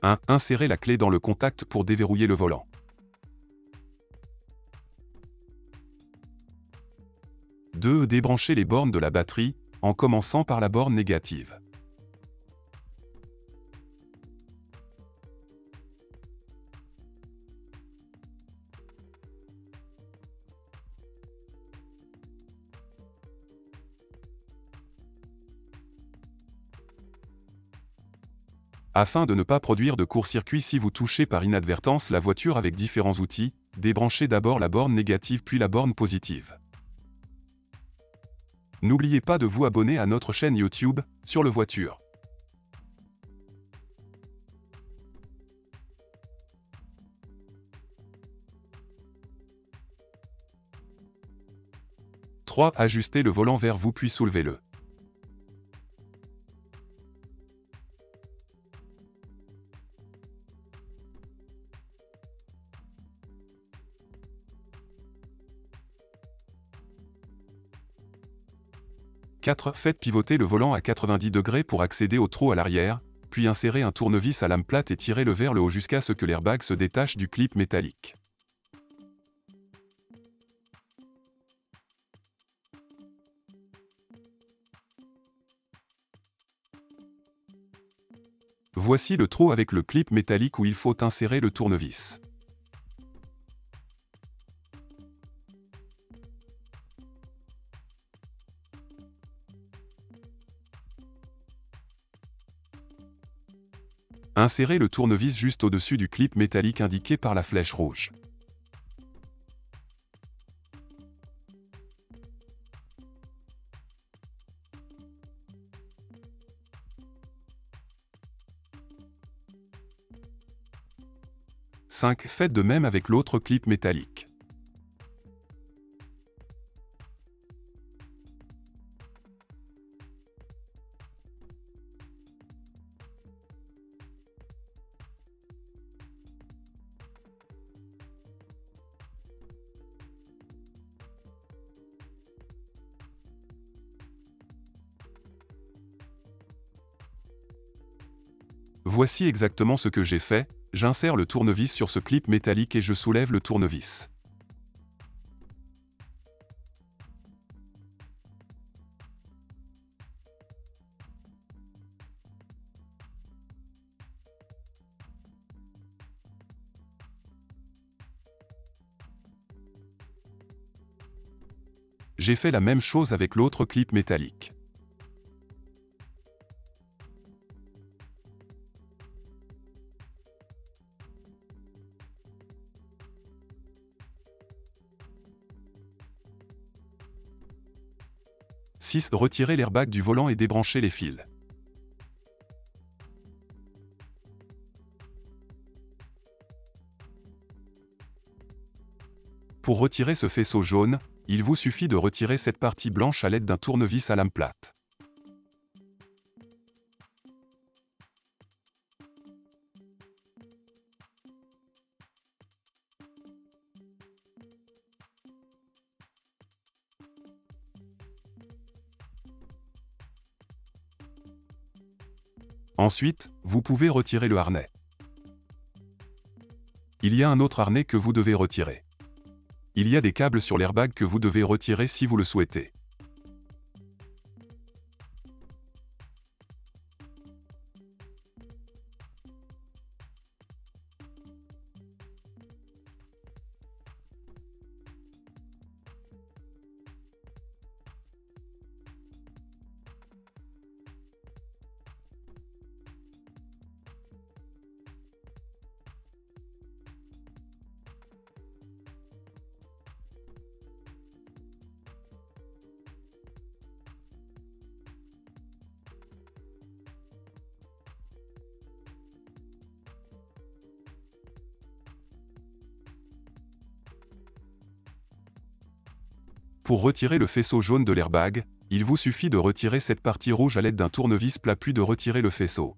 1. Insérez la clé dans le contact pour déverrouiller le volant. 2. Débranchez les bornes de la batterie, en commençant par la borne négative. 3. Afin de ne pas produire de court-circuit si vous touchez par inadvertance la voiture avec différents outils, débranchez d'abord la borne négative puis la borne positive. N'oubliez pas de vous abonner à notre chaîne YouTube, sur le voiture. 3. Ajustez le volant vers vous puis soulevez-le. 4. Faites pivoter le volant à 90 degrés pour accéder au trou à l'arrière, puis insérez un tournevis à lame plate et tirez-le vers le haut jusqu'à ce que l'airbag se détache du clip métallique. Voici le trou avec le clip métallique où il faut insérer le tournevis. Insérez le tournevis juste au-dessus du clip métallique indiqué par la flèche rouge. « 5. Faites de même avec l'autre clip métallique. Voici exactement ce que j'ai fait, j'insère le tournevis sur ce clip métallique et je soulève le tournevis. J'ai fait la même chose avec l'autre clip métallique. « 6. Retirez l'airbag du volant et débranchez les fils. Pour retirer ce faisceau jaune, il vous suffit de retirer cette partie blanche à l'aide d'un tournevis à lame plate. Ensuite, vous pouvez retirer le harnais. Il y a un autre harnais que vous devez retirer. Il y a des câbles sur l'airbag que vous devez retirer si vous le souhaitez. Pour retirer le faisceau jaune de l'airbag, il vous suffit de retirer cette partie rouge à l'aide d'un tournevis plat puis de retirer le faisceau.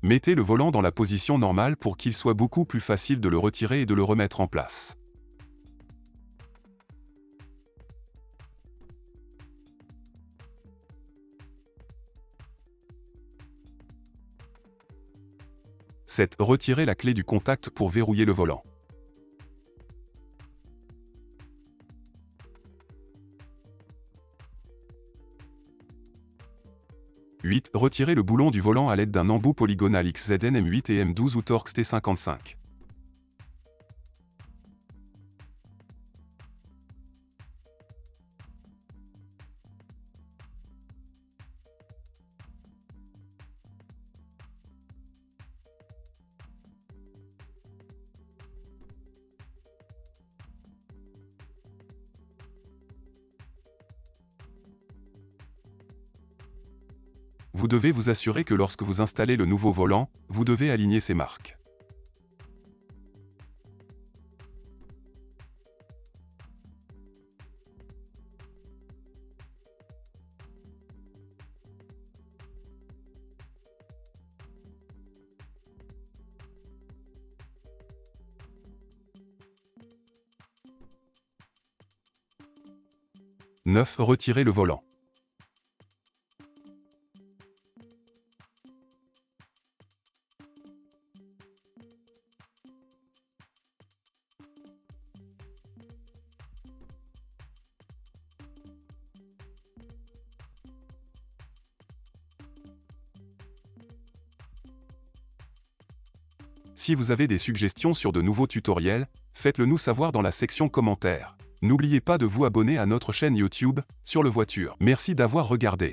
Mettez le volant dans la position normale pour qu'il soit beaucoup plus facile de le retirer et de le remettre en place. Retirez la clé du contact pour verrouiller le volant. 8. Retirez le boulon du volant à l'aide d'un embout polygonal XZN M8 et M12 ou Torx T55. Vous devez vous assurer que lorsque vous installez le nouveau volant, vous devez aligner ces marques. « 9. Retirez le volant. Si vous avez des suggestions sur de nouveaux tutoriels, faites-le nous savoir dans la section commentaires. N'oubliez pas de vous abonner à notre chaîne YouTube, Sur le Voiture. Merci d'avoir regardé.